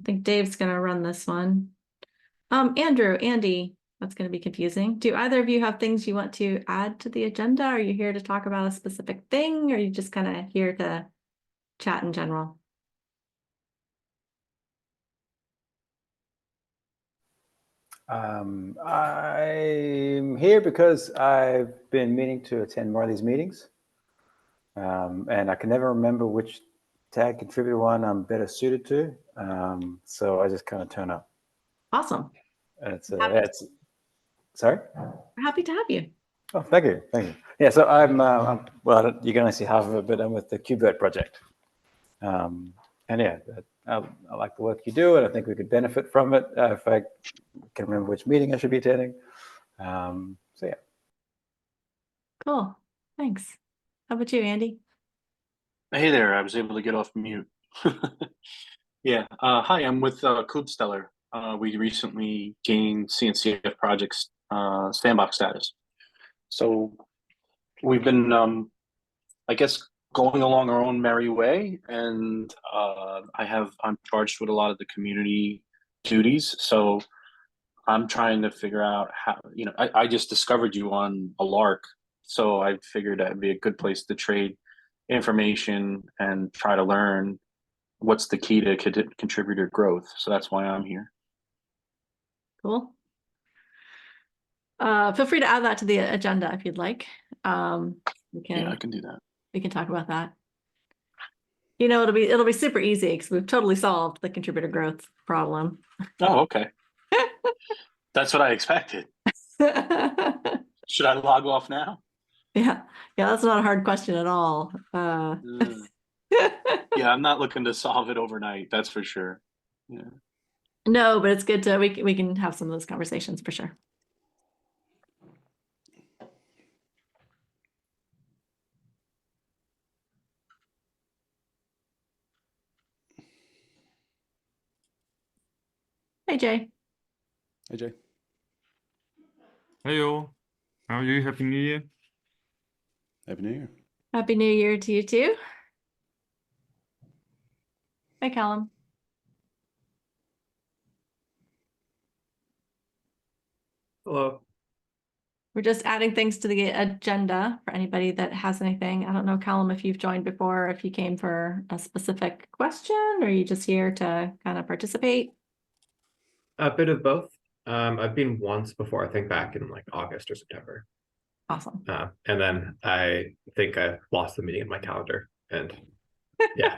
think Dave's gonna run this one. Andy, that's gonna be confusing. Do either of you have things you want to add to the agenda? Are you here to talk about a specific thing, or are you just kind of here to chat in general? I'm here because I've been meaning to attend more of these meetings. And I can never remember which tag contributor one I'm better suited to. So I just kind of turn up. Awesome. It's sorry? We're happy to have you. Oh, thank you. Thank you. Yeah, so well, you're going to see half of it, but I'm with the KubeVirt project. And yeah, I like the work you do, and I think we could benefit from it if I can remember which meeting I should be attending. So yeah. Cool. Thanks. How about you, Andy? Hey there, I was able to get off mute. Yeah, hi, I'm with Kubestellar. We recently gained CNCF projects sandbox status. So we've been, I guess, going along our own merry way, and I'm charged with a lot of the community duties. So I'm trying to figure out how, I just discovered you on a lark, so I figured that'd be a good place to trade information and try to learn what's the key to contributor growth. So that's why I'm here. Cool. Feel free to add that to the agenda if you'd like. Yeah, I can do that. We can talk about that. It'll be super easy because we've totally solved the contributor growth problem. Oh, okay. That's what I expected. Should I log off now? Yeah, that's not a hard question at all. Yeah, I'm not looking to solve it overnight, that's for sure. Yeah. No, but it's good to we can have some of those conversations for sure. Hey, Jay. Hey, Jay. Hey all, how are you? Happy New Year. Happy New Year. Happy New Year to you too. Hey, Callum. Hello. We're just adding things to the agenda for anybody that has anything. I don't know, Callum, if you've joined before, if you came for a specific question, or are you just here to kind of participate? A bit of both. I've been once before, I think back in like August or September. Awesome. And then I think I lost the meeting in my calendar. And yeah.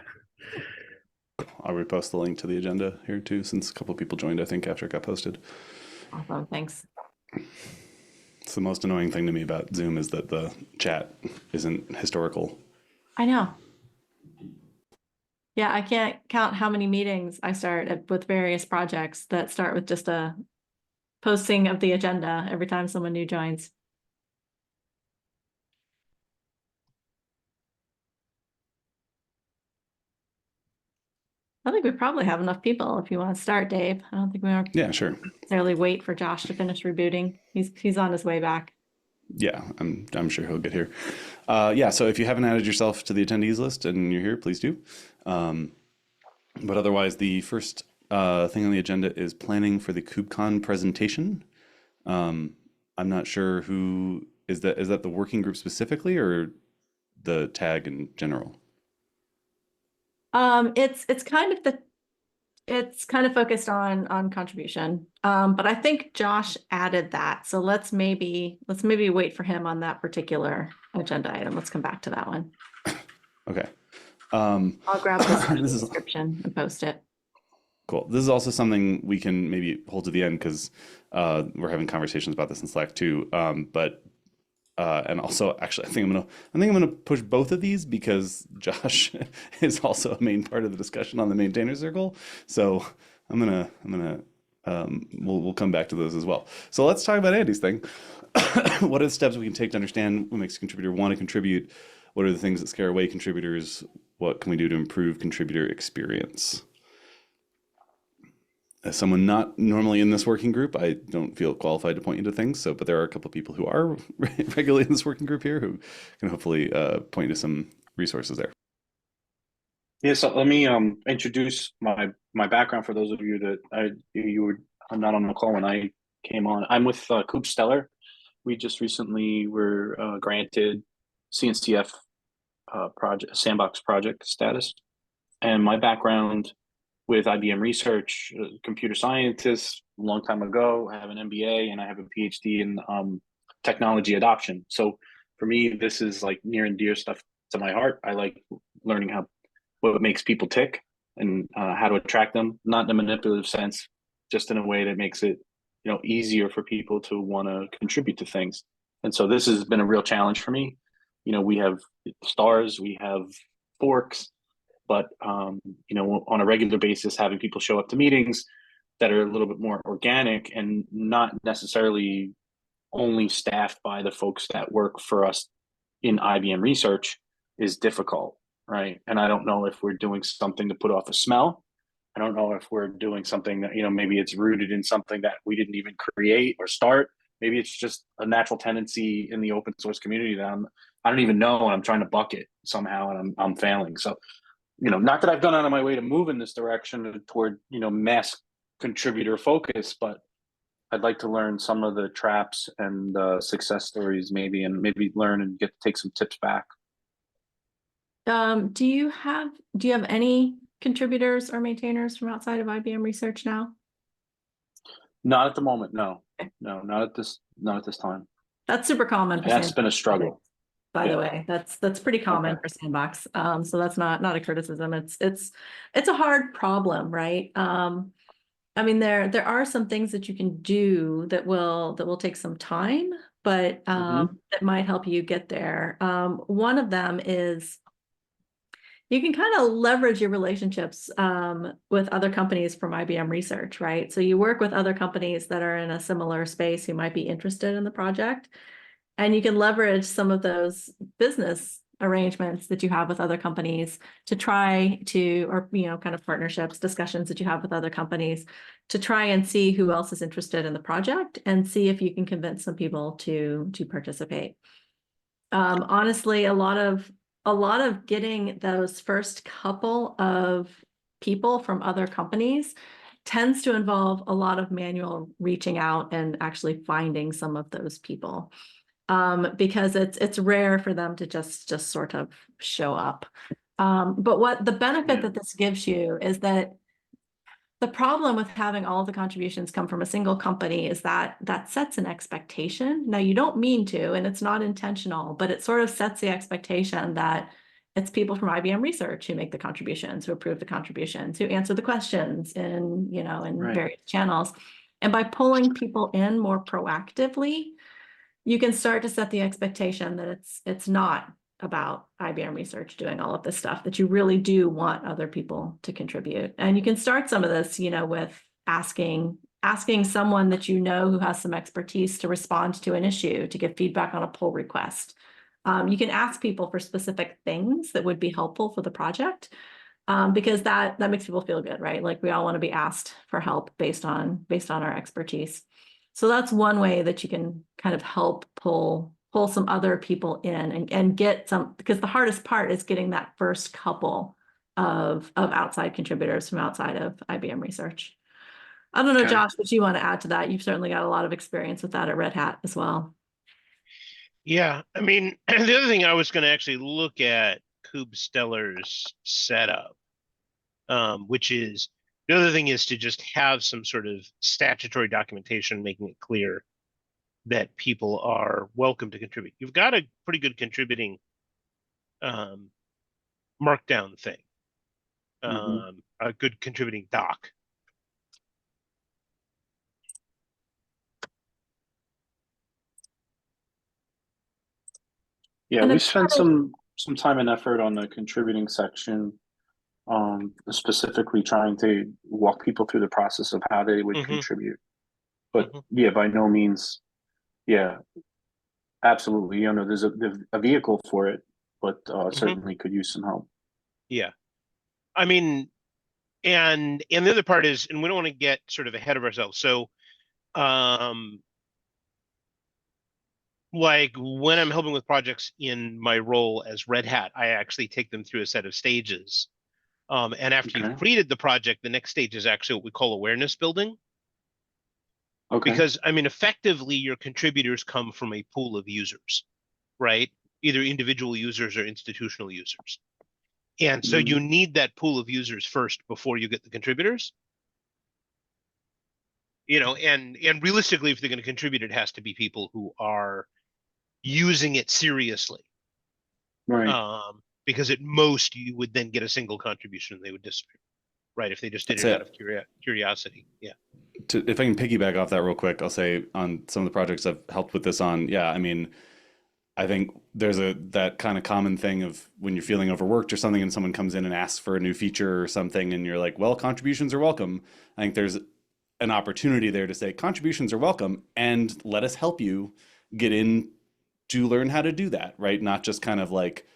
I'll repost the link to the agenda here too, since a couple of people joined, I think, after it got posted. Awesome, thanks. It's the most annoying thing to me about Zoom is that the chat isn't historical. I know. Yeah, I can't count how many meetings I start with various projects that start with just a posting of the agenda every time someone new joins. I think we probably have enough people if you want to start, Dave. I don't think we want to Yeah, sure. necessarily wait for Josh to finish rebooting. He's on his way back. Yeah, I'm sure he'll get here. Yeah, so if you haven't added yourself to the attendees list and you're here, please do. But otherwise, the first thing on the agenda is planning for the KubeCon presentation. I'm not sure who is that. Is that the working group specifically or the tag in general? It's kind of focused on contribution. But I think Josh added that. So let's maybe wait for him on that particular agenda item. Let's come back to that one. Okay. I'll grab this description and post it. Cool. This is also something we can maybe hold to the end because we're having conversations about this in Slack too. And also, actually, I think I'm gonna push both of these because Josh is also a main part of the discussion on the maintainer circle. So we'll come back to those as well. So let's talk about Andy's thing. What are the steps we can take to understand what makes a contributor want to contribute? What are the things that scare away contributors? What can we do to improve contributor experience? As someone not normally in this working group, I don't feel qualified to point you to things. But there are a couple of people who are regularly in this working group here who can hopefully point you to some resources there. Yeah, so let me introduce my background for those of you that you were not on the call when I came on. I'm with Coop Stellar. We just recently were granted CNCF project sandbox project status, and my background with IBM Research, computer scientist, a long time ago. I have an MBA and I have a PhD in technology adoption. So for me, this is like near and dear stuff to my heart. I like learning what makes people tick and how to attract them, not in a manipulative sense, just in a way that makes it easier for people to want to contribute to things. And so this has been a real challenge for me. We have stars, we have forks, but on a regular basis, having people show up to meetings that are a little bit more organic and not necessarily only staffed by the folks that work for us in IBM Research is difficult, right? And I don't know if we're doing something to put off a smell. I don't know if we're doing something that, maybe it's rooted in something that we didn't even create or start. Maybe it's just a natural tendency in the open source community that I don't even know, and I'm trying to bucket somehow, and I'm failing. So, not that I've gone out of my way to move in this direction toward, mass contributor focus, but I'd like to learn some of the traps and success stories, maybe, and maybe learn and take some tips back. Do you have any contributors or maintainers from outside of IBM Research now? Not at the moment, no, not at this time. That's super common. For That's been a struggle. By the way, that's pretty common Okay. for Sandbox. So that's not a criticism. It's a hard problem, right? I mean, there are some things that you can do that will take some time, but that might help you get there. One of them is you can kind of leverage your relationships with other companies from IBM Research, right? So you work with other companies that are in a similar space who might be interested in the project, and you can leverage some of those business arrangements that you have with other companies to try to, or kind of partnerships, discussions that you have with other companies to try and see who else is interested in the project and see if you can convince some people to participate. Honestly, a lot of getting those first couple of people from other companies tends to involve a lot of manual reaching out and actually finding some of those people, because it's rare for them to just sort of show up. But what the benefit that this gives you is that the problem with having all of the contributions come from a single company is that sets an expectation. Now, you don't mean to, and it's not intentional, but it sort of sets the expectation that it's people from IBM Research who make the contributions, who approve the contributions, who answer the questions in Right. various channels. And by pulling people in more proactively, you can start to set the expectation that it's not about IBM Research doing all of this stuff, that you really do want other people to contribute. And you can start some of this, with asking someone that who has some expertise to respond to an issue, to give feedback on a pull request. You can ask people for specific things that would be helpful for the project, because that makes people feel good, right? Like we all want to be asked for help based on our expertise. So that's one way that you can kind of help pull some other people in and get some, because the hardest part is getting that first couple of outside contributors from outside of IBM Research. I don't know, Okay. Josh, what you want to add to that? You've certainly got a lot of experience with that at Red Hat as well. Yeah, I mean, the other thing I was going to actually look at Coop Stellar's setup, which is the other thing is to just have some sort of statutory documentation making it clear that people are welcome to contribute. You've got a pretty good contributing markdown thing, a good contributing doc. Yeah, And we it's spent some time and effort on the contributing section, specifically trying to walk people through the process of how they would contribute. But yeah, by no means, yeah, absolutely. There's a vehicle for it, but certainly could use some help. Yeah, I mean, and the other part is, and we don't want to get sort of ahead of ourselves. So, like when I'm helping with projects in my role as Red Hat, I actually take them through a set of stages And after Okay. you've created the project, the next stage is actually what we call awareness building. Okay. Because, I mean, effectively, your contributors come from a pool of users, right? Either individual users or institutional users. And so you need that pool of users first before you get the contributors. You know, and realistically, if they're going to contribute, it has to be people who are using it seriously. Right. Because at most you would then get a single contribution and they would disappear, right? If they just did That's it it. out of curiosity. Yeah. If I can piggyback off that real quick, I'll say on some of the projects I've helped with this on, yeah, I mean, I think there's that kind of common thing of when you're feeling overworked or something and someone comes in and asks for a new feature or something and you're like, well, contributions are welcome. I think there's an opportunity there to say contributions are welcome and let us help you get in to learn how to do that, right? Not just kind of like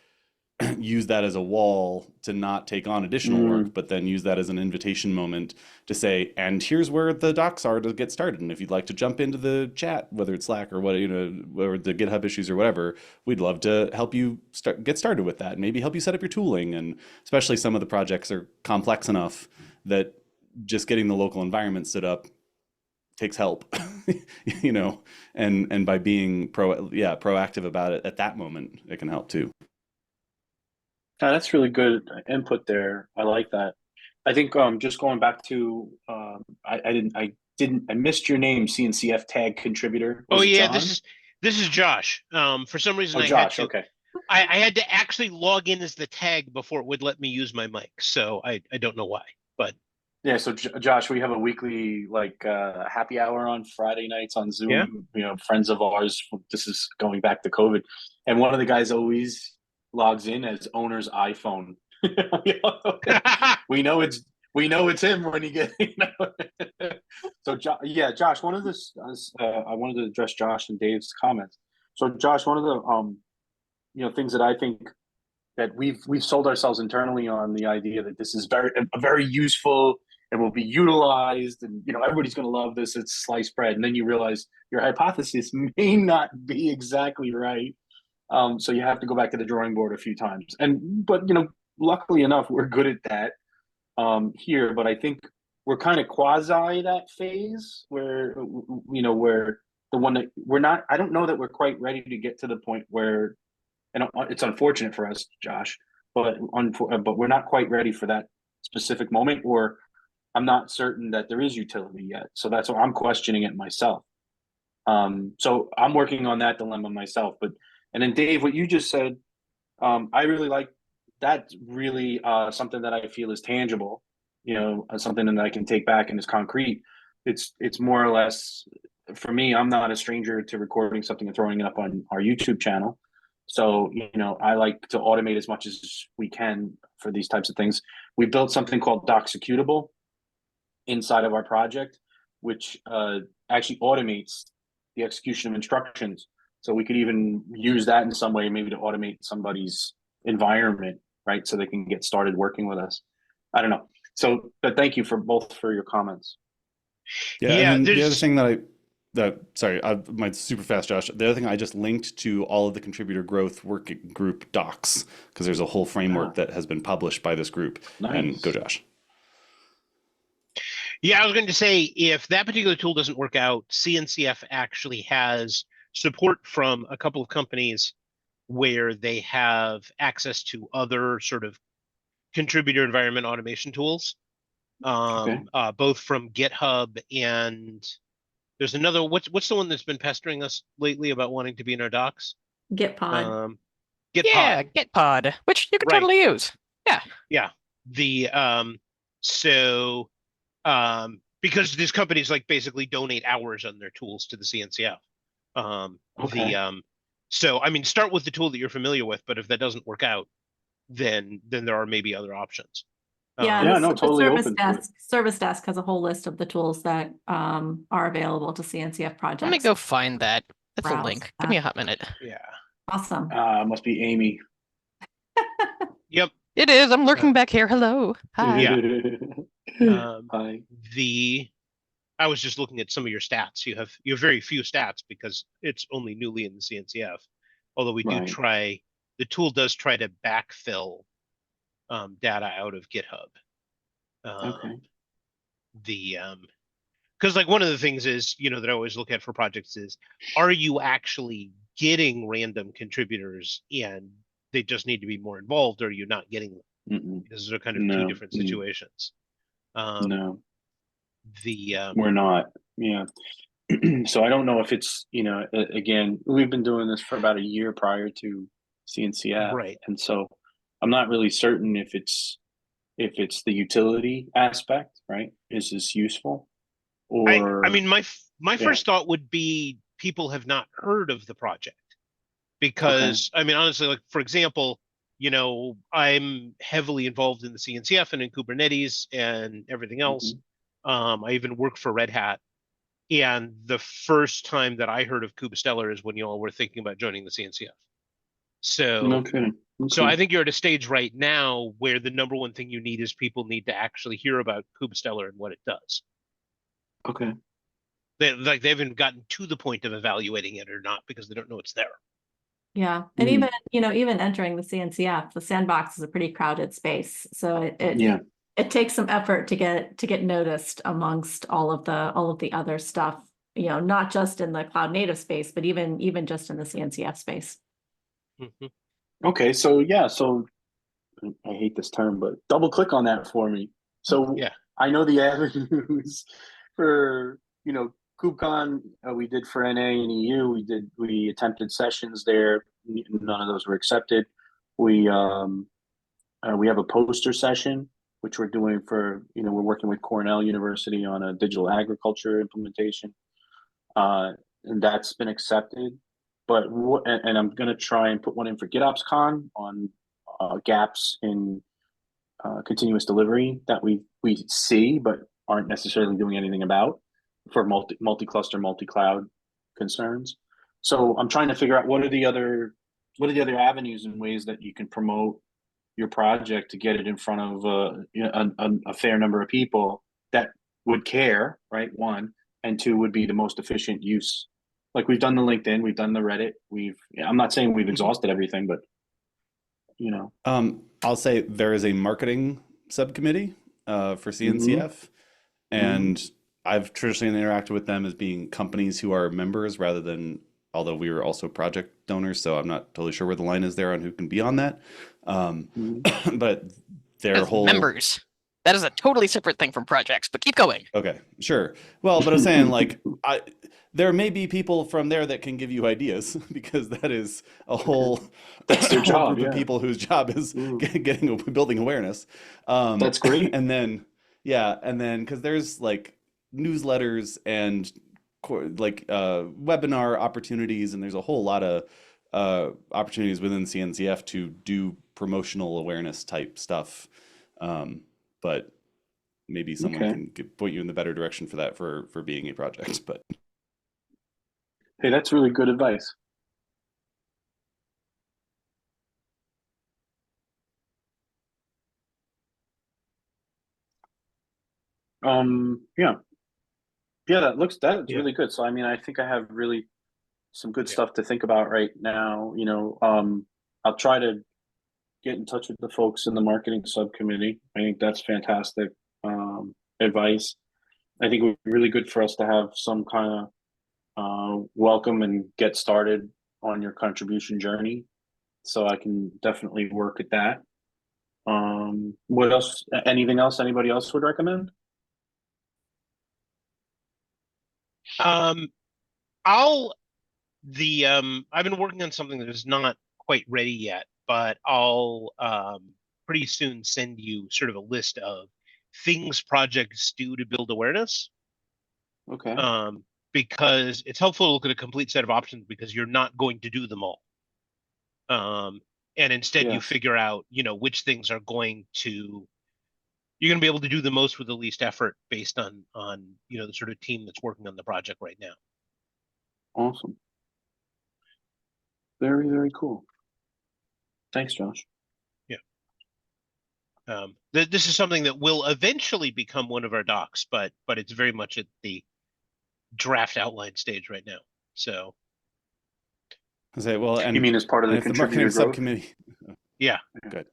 use that as a wall to not take on additional work, but then use that as an invitation moment to say, and here's where the docs are to get started. And if you'd like to jump into the chat, whether it's Slack or what, you know, or the GitHub issues or whatever, we'd love to help you get started with that and maybe help you set up your tooling. And especially some of the projects are complex enough that just getting the local environment set up takes help, you know, and by being proactive about it at that moment, it can help too. That's really good input there. I like that. I think just going back to I missed your name, CNCF tag contributor. Was Oh it yeah, John? this is Josh. For some reason Oh, I Josh. had to Okay. I had to actually log in as the tag before it would let me use my mic. So I don't know why, but Yeah. So Josh, we have a weekly happy hour on Friday nights on Zoom. Yeah. You know, friends of ours. This is going back to COVID, and one of the guys always logs in as owner's iPhone. we know it's him when you get. You know? So yeah, Josh. One of the I wanted to address Josh and Dave's comments. So Josh, one of the things that I think that we've sold ourselves internally on the idea that this is very useful and will be utilized, and everybody's going to love this. It's sliced bread, and then you realize your hypothesis may not be exactly right. So you have to go back to the drawing board a few times. But luckily enough, we're good at that here. But I think we're kind of quasi that phase where where the one that we're not. I don't know that we're quite ready to get to the point where, and it's unfortunate for us, Josh, but we're not quite ready for that specific moment, or I'm not certain that there is utility yet. So that's why I'm questioning it myself. So I'm working on that dilemma myself. And then Dave, what you just said, I really like. That's really something that I feel is tangible. Something that I can take back and is concrete. It's more or less for me. I'm not a stranger to recording something and throwing it up on our YouTube channel. So, I like to automate as much as we can for these types of things. We built something called Docsecutable inside of our project, which actually automates the execution of instructions. So we could even use that in some way, maybe to automate somebody's environment, right? So they can get started working with us. I don't know. So, but thank you both for your comments. Yeah, and then the other thing my super fast, Josh. The other thing, I just linked to all of the contributor growth working group docs because there's a whole framework that has been published by this group. Nice. And go, Josh. Yeah, I was going to say, if that particular tool doesn't work out, CNCF actually has support from a couple of companies where they have access to other sort of contributor environment automation tools, both from GitHub and there's another. What's the one that's been pestering us lately about wanting to be in our docs? Gitpod. Gitpod. Yeah, Gitpod, which you could totally use. Yeah. Yeah. Because these companies basically donate hours on their tools to the CNCF. So I mean, start with the tool that you're familiar with, but if that doesn't work out, then there are maybe other options. Totally open to it. Service Desk has a whole list of the tools that are available to CNCF projects. Let me go find that. That's a link. Give me a hot minute. Yeah. Awesome. Must be Amy. Yep. It is. I'm lurking back here. Hello. Hi. Yeah. Hi. I was just looking at some of your stats. You have very few stats because it's only newly in the CNCF. Although we do try, the tool does try to backfill data out of GitHub. Okay. Because like one of the things is, that I always look at for projects is, are you actually getting random contributors and they just need to be more involved, or are you not getting them? Mm-mm. Because those are kind of two No. different situations. No, The we're not. Yeah. So I don't know if it's, again, we've been doing this for about a year prior to CNCF. Right. And so I'm not really certain if it's the utility aspect, right? Is this useful? Or I mean, my Yeah. first thought would be people have not heard of the project because I mean, honestly, like for example, I'm heavily involved in the CNCF and in Kubernetes and everything else. I even work for Red Hat. And the first time that I heard of Kubestellar is when you all were thinking about joining the CNCF. So, no kidding. so Okay. I think you're at a stage right now where the number one thing you need is people need to actually hear about Kubestellar and what it does. Okay. They haven't gotten to the point of evaluating it or not because they don't know it's there. Yeah, and Mm. even entering the CNCF, the sandbox is a pretty crowded space. So Yeah. it takes some effort to get noticed amongst all of the other stuff, not just in the cloud native space, but even just in the CNCF space. Mhm. Okay. So yeah. So I hate this term, but double click on that for me. So Yeah. I know the avenues for, KubeCon, we did for NA and EU. We attempted sessions there. None of those were accepted. We have a poster session, which we're doing for, we're working with Cornell University on a digital agriculture implementation. And that's been accepted. But and I'm going to try and put one in for GitOpsCon on gaps in continuous delivery that we see but aren't necessarily doing anything about for multi-cluster, multi-cloud concerns. So I'm trying to figure out what are the other avenues and ways that you can promote your project to get it in front of a fair number of people that would care, right? One, and two would be the most efficient use. Like we've done the LinkedIn, we've done the Reddit, I'm not saying we've exhausted everything, but I'll say there is a marketing subcommittee for CNCF, and I've traditionally interacted with them as being companies who are members rather than, although we were also project donors, so I'm not totally sure where the line is there on who can be on that. But their As whole members. That is a totally separate thing from projects, but keep going. Okay, sure. Well, but I'm saying like there may be people from there that can give you ideas because that is a whole, That's their whole job, group of yeah. people whose job is building awareness. That's great. And then because there's like newsletters and webinar opportunities, and there's a whole lot of opportunities within CNCF to do promotional awareness type stuff. But maybe someone can point you in the better direction for that for being a project. But hey, that's really good advice. Yeah, that's really good. So I mean, I think I have really some good stuff to think about right now. I'll try to get in touch with the folks in the marketing subcommittee. I think that's fantastic advice. I think it would be really good for us to have some kind of welcome and get started on your contribution journey. So I can definitely work at that. What else? Anything else anybody else would recommend? I've been working on something that is not quite ready yet, but I'll pretty soon send you sort of a list of things projects do to build awareness. Okay. Because it's helpful to look at a complete set of options because you're not going to do them all. And instead you figure out, which things are you're going to be able to do the most with the least effort based on the sort of team that's working on the project right now. Awesome. Very, very cool. Thanks, Josh. Yeah. This is something that will eventually become one of our docs, but it's very much at the draft outline stage right now. So. I say, well, and you mean as part of the if the marketing contributor growth? subcommittee? Yeah. Good.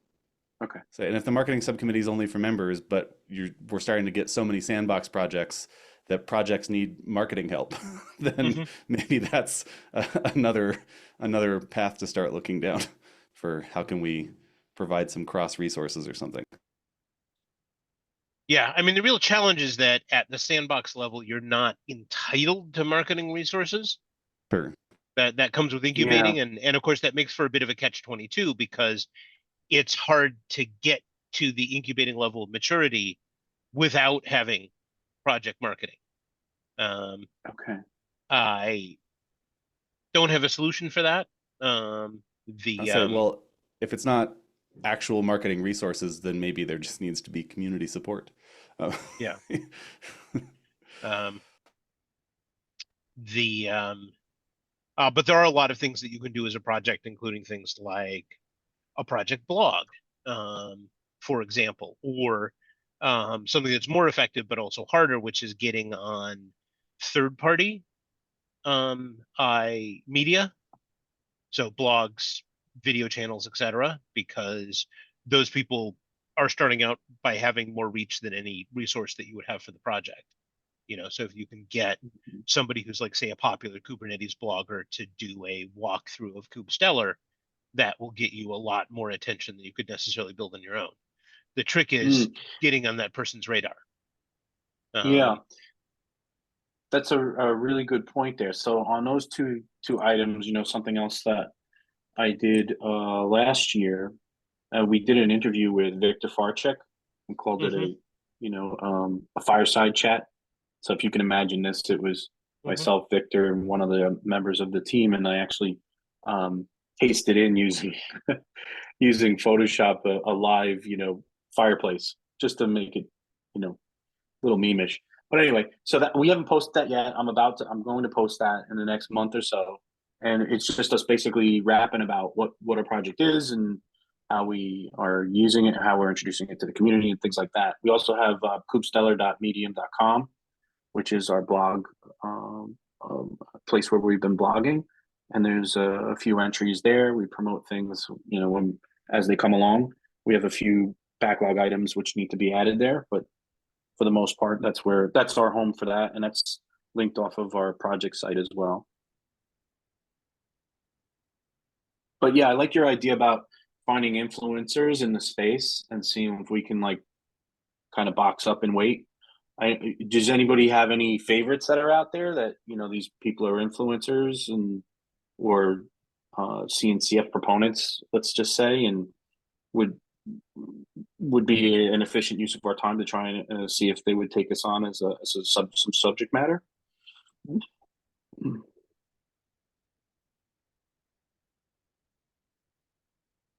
Okay. So, and if the marketing subcommittee is only for members, but we're starting to get so many sandbox projects that projects need marketing help, then Mhm. maybe that's another path to start looking down for how can we provide some cross resources or something. Yeah, I mean, the real challenge is that at the sandbox level, you're not entitled to marketing resources. Sure. That comes with incubating, and of course that makes for a bit of a catch-22 because it's hard to get to the incubating level of maturity without having project marketing. Okay. I don't have a solution for that. I'll say, well, if it's not actual marketing resources, then maybe there just needs to be community support. Yeah. But there are a lot of things that you can do as a project, including things like a project blog, for example, or something that's more effective but also harder, which is getting on third-party media, so blogs, video channels, etc., because those people are starting out by having more reach than any resource that you would have for the project. So if you can get somebody who's like, say, a popular Kubernetes blogger to do a walkthrough of Kubestellar, that will get you a lot more attention than you could necessarily build on your own. The trick is getting on that person's radar. Yeah, that's a really good point there. So on those two items, something else that I did last year, we did an interview with Victor Farchek and called it a fireside chat. So if you can imagine this, it was myself, Victor, and one of the members of the team, and I actually pasted in using using Photoshop a live fireplace just to make it little meme-ish. But anyway, so that we haven't posted that yet. I'm going to post that in the next month or so, and it's just us basically rapping about what our project is and how we are using it, how we're introducing it to the community, and things like that. We also have kubestellar.medium.com, which is our blog place where we've been blogging, and there's a few entries there. We promote things, as they come along. We have a few backlog items which need to be added there, but for the most part, that's our home for that, and that's linked off of our project site as well. But yeah, I like your idea about finding influencers in the space and seeing if we can kind of box up and wait. Does anybody have any favorites that are out there that these people are influencers or CNCF proponents, let's just say, and would be an efficient use of our time to try and see if they would take us on as some subject matter?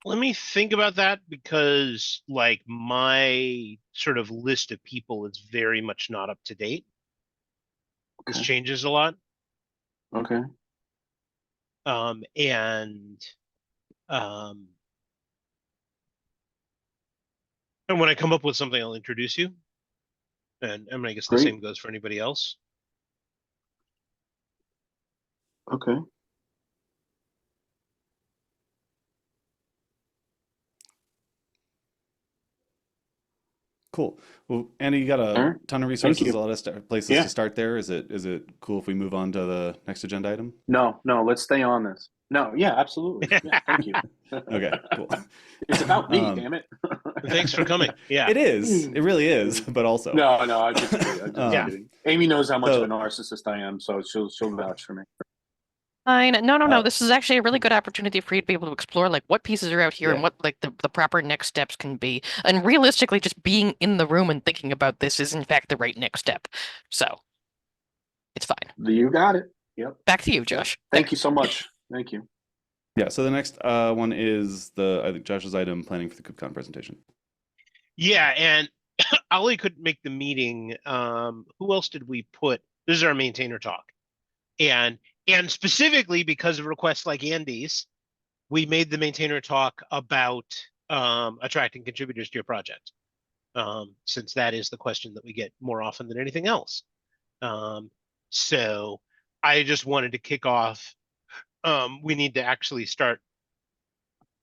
Let me think about that, because my sort of list of people is very much not up to date. This changes a lot. Okay. And when I come up with something, I'll introduce you. And I guess the same goes for anybody else. Okay. Cool. Well, Andy, you got a ton of resources, a lot of places to start there. Is it cool if we move on to the next agenda item? No, let's stay on this. No, yeah, absolutely. Yeah, thank you. Okay, cool. It's about me, damn it. Thanks for coming. Yeah. It is. It really is, but also. No, I'm just kidding. Amy knows how much of a narcissist I am, so she'll vouch for me. Fine. No. This is actually a really good opportunity for you to be able to explore what pieces are out here and what the proper next steps can be. And realistically, just being in the room and thinking about this is in fact the right next step. So it's fine. You got it. Yep. Back to you, Josh. Thank you so much. Thank you. Yeah. So the next one is I think Josh's item, planning for the KubeCon presentation. Yeah, and Ali couldn't make the meeting. Who else did we put? This is our maintainer talk, and specifically because of requests like Andy's, we made the maintainer talk about attracting contributors to your project, since that is the question that we get more often than anything else. So I just wanted to kick off. We need to actually start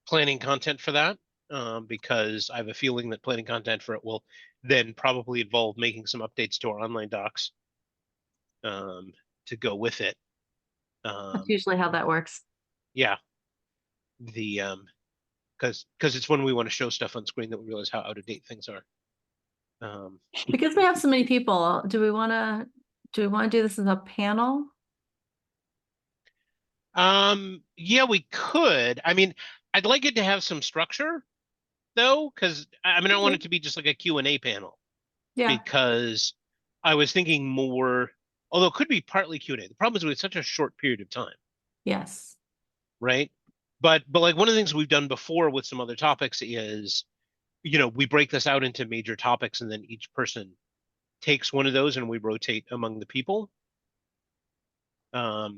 planning content for that. because I have a feeling that planning content for it will then probably involve making some updates to our online docs to go with it. That's usually how that works. Yeah, the because it's when we want to show stuff on screen that we realize how out of date things are. Because we have so many people, do we want to do this as a panel? Yeah, we could. I mean, I'd like it to have some structure though, because I mean, I don't want it to be just like a Q&A panel. Yeah. Because I was thinking more, although it could be partly Q&A. The problem is we have such a short period of time, Yes. right? But like one of the things we've done before with some other topics is, we break this out into major topics and then each person takes one of those and we rotate among the people. Yeah.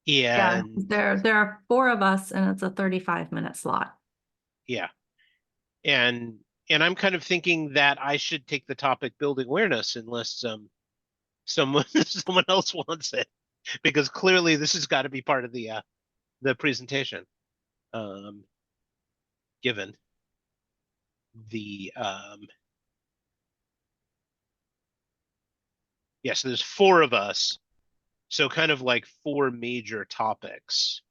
And There are 4 of us and it's a 35-minute slot. yeah. And I'm kind of thinking that I should take the topic building awareness unless someone else wants it, because clearly this has got to be part of the presentation. Given the yeah, so there's 4 of us, so kind of like 4 major topics.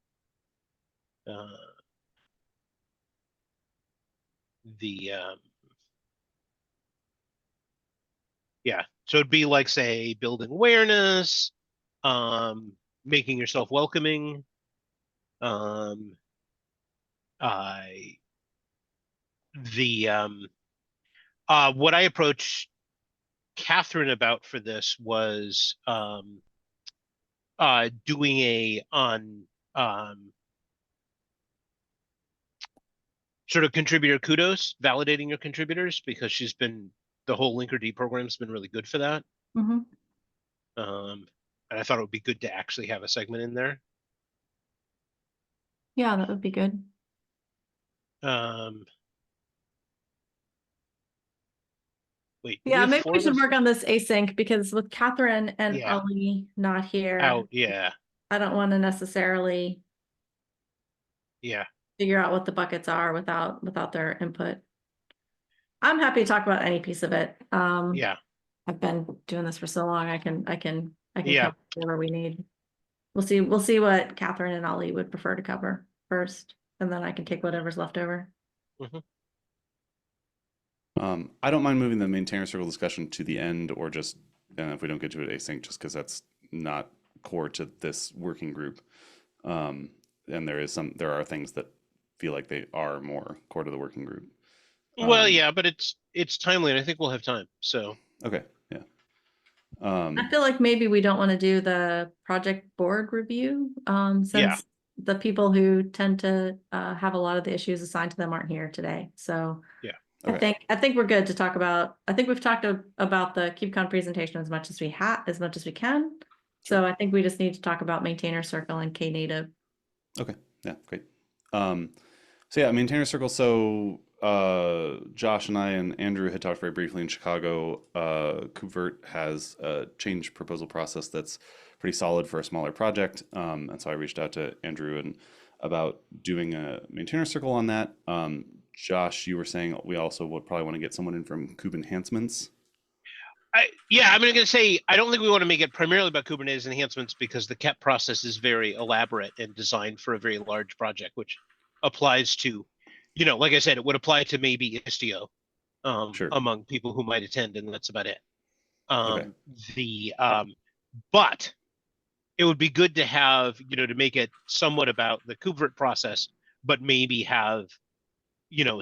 Yeah, so it'd be like, say, building awareness, making yourself welcoming, what I approached Catherine about for this was doing a on sort of contributor kudos, validating your contributors, because the whole Linkerd program's been really good for that. Mm-hmm. And I thought it would be good to actually have a segment in there. Yeah, that would be good. Wait, Yeah, maybe we should work on this async, because with Catherine and Yeah. Ali not here, out. Yeah, I don't want to necessarily yeah, figure out what the buckets are without their input. I'm happy to talk about any piece of it. yeah. I've been doing this for so long. I can Yeah. cover whatever we need. We'll see what Catherine and Ali would prefer to cover first, and then I can take whatever's left over. I don't mind moving the maintainer circle discussion to the end, or just if we don't get to it async, just because that's not core to this working group. And there are things that feel like they are more core to the working group. Well, yeah, but it's timely, and I think we'll have time. So okay, yeah. I feel like maybe we don't want to do the project board review, since Yeah. the people who tend to have a lot of the issues assigned to them aren't here today. So yeah, okay. I think we're good to talk about. I think we've talked about the KubeCon presentation as much as we can. So I think we just need to talk about maintainer circle and Knative. Okay, yeah, great. So yeah, maintainer circle. So Josh and I and Andrew had talked very briefly in Chicago. KubeVirt has a change proposal process that's pretty solid for a smaller project. And so I reached out to Andrew and about doing a maintainer circle on that. Josh, you were saying we also would probably want to get someone in from Kube Enhancements. I'm going to say, I don't think we want to make it primarily about Kubernetes enhancements, because the KEP process is very elaborate and designed for a very large project, which applies to, like I said, it would apply to maybe Istio Sure. among people who might attend, and that's about it. Okay. But it would be good to have, to make it somewhat about the KubeVirt process, but maybe have,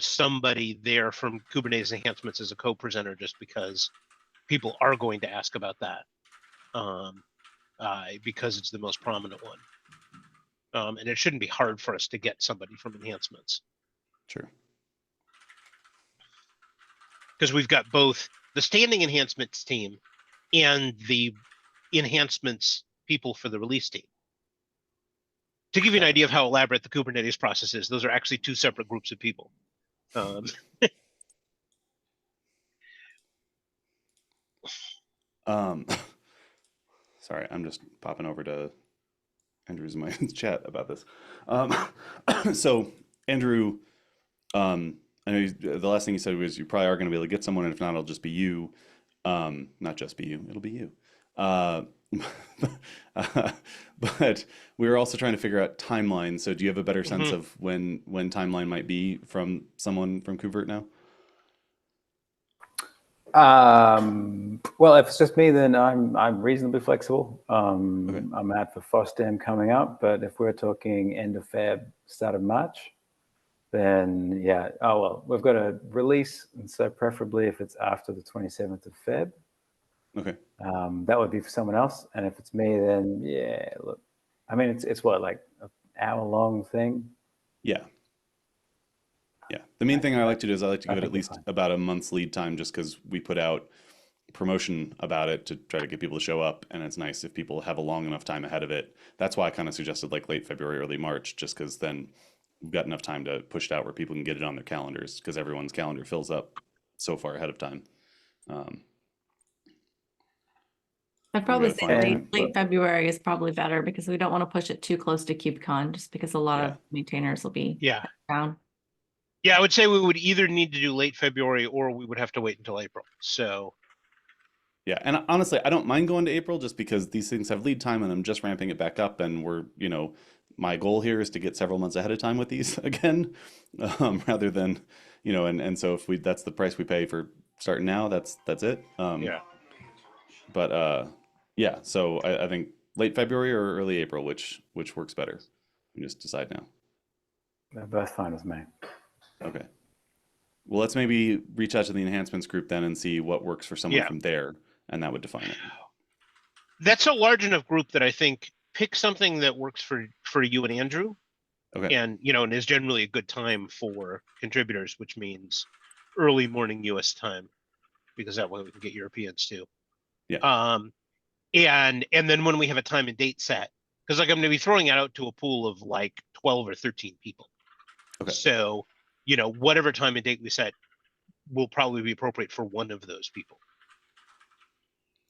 somebody there from Kubernetes enhancements as a co-presenter, just because people are going to ask about that, because it's the most prominent one. And it shouldn't be hard for us to get somebody from enhancements, Sure. because we've got both the standing enhancements team and the enhancements people for the release team. To give you an idea of how elaborate the Kubernetes process is, those are actually 2 separate groups of people. Sorry, I'm just popping over to Andrew's in my chat about this. So Andrew, I know the last thing you said was you probably are going to be able to get someone, and if not, it'll just be you. Not just be you, it'll be you. But we were also trying to figure out timelines. So do you have a better sense of when timeline might be from someone from KubeVirt now? Well, if it's just me, then I'm reasonably flexible. I'm out for FOSDEM coming up, but if we're talking end of Feb, start of March, then yeah. Oh well, we've got a release, and so preferably if it's after the 27th of Feb. Okay. That would be for someone else, and if it's me, then yeah. Look, I mean, it's what, like an hour-long thing. Yeah. Yeah. The main thing I like to do is I like to I give it think at we're least fine. about a month's lead time, just because we put out promotion about it to try to get people to show up, and it's nice if people have a long enough time ahead of it. That's why I kind of suggested like late February, early March, just because then we've got enough time to push it out where people can get it on their calendars, because everyone's calendar fills up so far ahead of time. I'd probably gotta say find- late February is probably better because we don't want to push it too close to KubeCon, just because a lot Yeah. of maintainers will be Yeah. down. Yeah, I would say we would either need to do late February or we would have to wait until April. So Yeah, and honestly, I don't mind going to April just because these things have lead time and I'm just ramping it back up, and we're, my goal here is to get several months ahead of time with these again, rather than, and so if that's the price we pay for starting now, that's it. yeah. But yeah, so I think late February or early April, which works better. You just decide now. They're both fine with me. Okay. Well, let's maybe reach out to the enhancements group then and see what works for someone Yeah. from there, and that would define it. That's a large enough group that I think pick something that works for you and Andrew. Okay. And and is generally a good time for contributors, which means early morning US time, because that way we can get Europeans too. Yeah. And then when we have a time and date set, because like I'm gonna be throwing it out to a pool of like 12 or 13 people. Okay. So, whatever time and date we set will probably be appropriate for one of those people.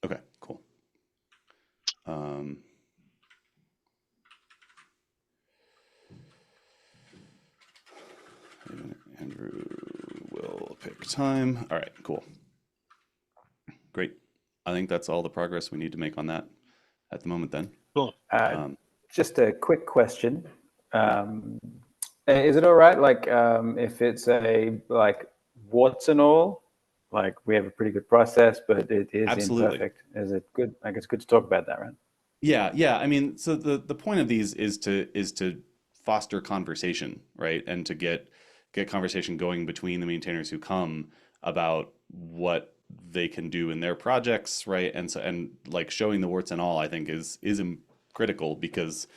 Okay, cool. Andrew will pick time. All right, cool. Great. I think that's all the progress we need to make on that at the moment then. Cool. Just a quick question. Is it all right, like, if it's warts and all, like we have a pretty good process, but it is Absolutely. imperfect? Is it good? Like, it's good to talk about that, right? Yeah. I mean, so the point of these is to foster conversation, right? And to get conversation going between the maintainers who come about what they can do in their projects, right? And like showing the warts and all, I think is critical, because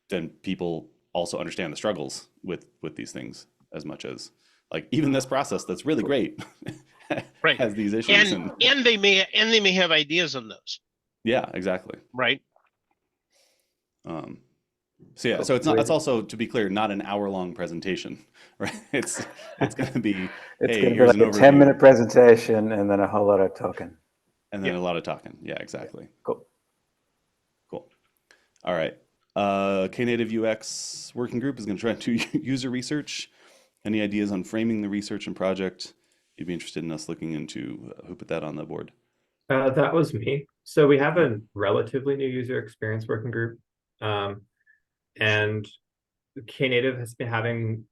then people also understand the struggles with these things as much as, like, even this process that's really great Right. has these issues. And they may have ideas on those. Yeah, exactly. Right. So yeah, so it's also, to be clear, not an hour-long presentation, right? It's going to be, It's hey, going to be here's like an a overview, 10-minute presentation and then a whole lot of talking. and then a lot of talking. Yeah, exactly. Cool. All right. Knative UX working group is going to try to do user research. Any ideas on framing the research and project you'd be interested in us looking into? Who put that on the board? That was me. So we have a relatively new user experience working group. And Knative has been having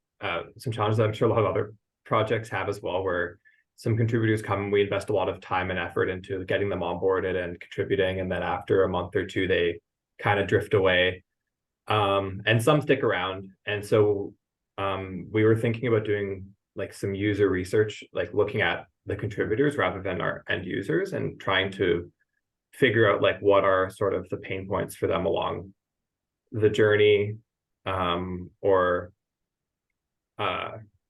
some challenges that I'm sure a lot of other projects have as well, where some contributors come and we invest a lot of time and effort into getting them onboarded and contributing. And then after a month or two, they kind of drift away. And some stick around. And so we were thinking about doing like some user research, like looking at the contributors rather than our end users, and trying to figure out like what are sort of the pain points for them along the journey, or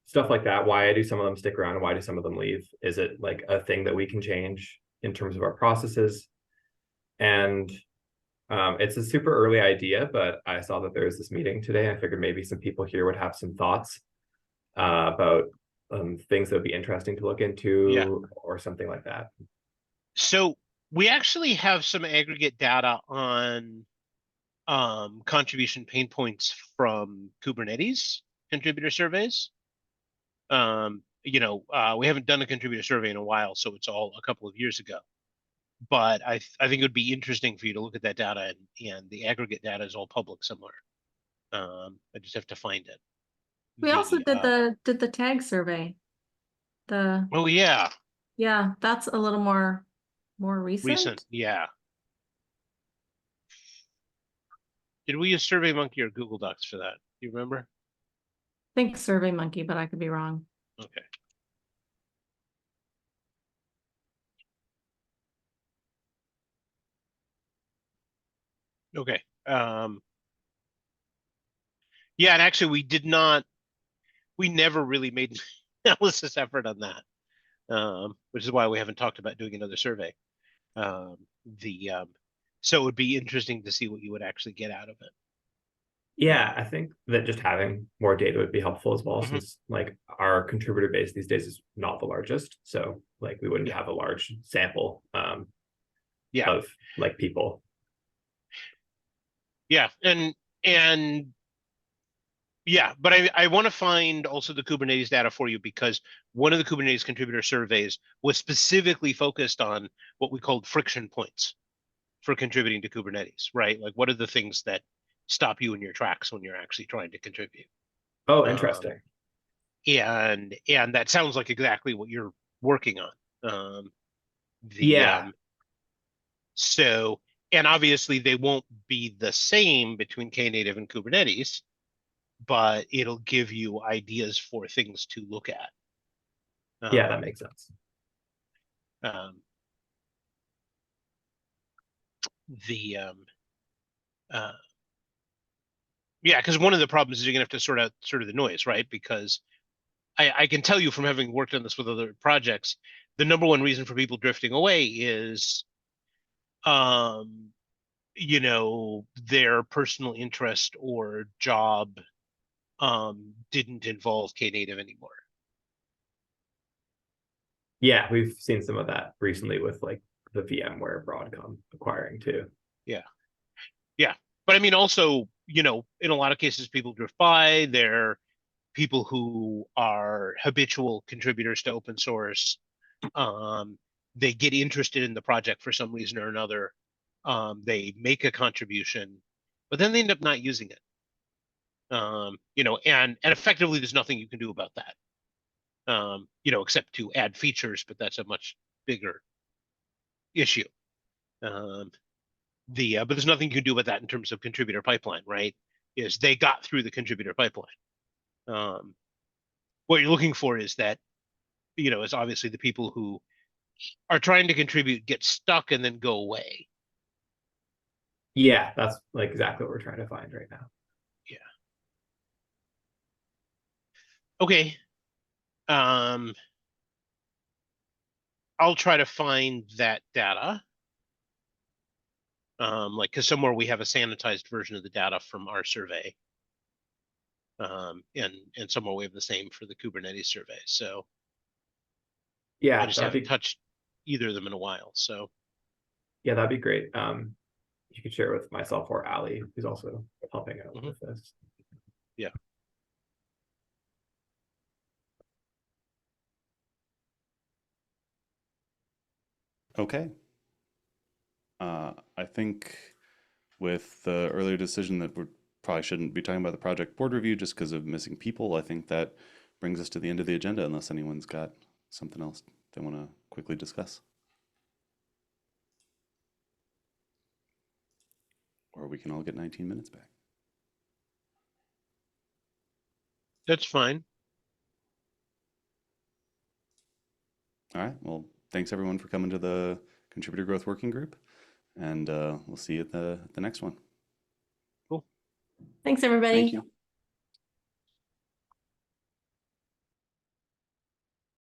stuff like that. Why do some of them stick around and why do some of them leave? Is it like a thing that we can change in terms of our processes? And it's a super early idea, but I saw that there was this meeting today. I figured maybe some people here would have some thoughts about things that would be interesting to look into, or something like that. So we actually have some aggregate data on contribution pain points from Kubernetes contributor surveys. We haven't done a contributor survey in a while, so it's all a couple of years ago. But I think it would be interesting for you to look at that data, and the aggregate data is all public somewhere. I just have to find it. We also did the tag survey. Oh yeah, Yeah, that's a little more recent. yeah. Did we use SurveyMonkey or Google Docs for that? Do you remember? I think SurveyMonkey, but I could be wrong. Okay. Okay. Yeah, and actually we never really made an analysis effort on that. Which is why we haven't talked about doing another survey. So it would be interesting to see what you would actually get out of it. Yeah, I think that just having more data would be helpful as well, Mhm. since like our contributor base these days is not the largest. So like we wouldn't Yeah. have a large sample Yeah. of like people. Yeah, and yeah, but I want to find also the Kubernetes data for you, because one of the Kubernetes contributor surveys was specifically focused on what we called friction points for contributing to Kubernetes, right? Like, what are the things that stop you in your tracks when you're actually trying to contribute? Oh, interesting. And that sounds like exactly what you're working on. Yeah. So, and obviously they won't be the same between Knative and Kubernetes, but it'll give you ideas for things to look at. Yeah, that makes sense. Yeah, because one of the problems is you're gonna have to sort out the noise, right? Because I can tell you from having worked on this with other projects, the number one reason for people drifting away is their personal interest or job didn't involve Knative anymore. Yeah, we've seen some of that recently with like the VMware Broadcom acquiring too. Yeah. But I mean, also, in a lot of cases, people drift by. They're people who are habitual contributors to open source. They get interested in the project for some reason or another. They make a contribution, but then they end up not using it. And effectively, there's nothing you can do about that. Except to add features, but that's a much bigger issue. But there's nothing you can do about that in terms of contributor pipeline, right? Is they got through the contributor pipeline. What you're looking for is that, is obviously the people who are trying to contribute get stuck and then go away. Yeah, that's like exactly what we're trying to find right now. Yeah. Okay. I'll try to find that data. Because somewhere we have a sanitized version of the data from our survey. And somewhere we have the same for the Kubernetes survey. So yeah, I just haven't touched either of them in a while. So yeah, that'd be great. You could share it with myself or Ali, who's also helping out with this. Yeah. Okay. I think with the earlier decision that we probably shouldn't be talking about the project board review just because of missing people, I think that brings us to the end of the agenda unless anyone's got something else they want to quickly discuss. Or we can all get 19 minutes back. That's fine. All right. Well, thanks everyone for coming to the Contributor Growth Working Group, and we'll see you at the next one. Cool. Thanks, everybody. Thank you.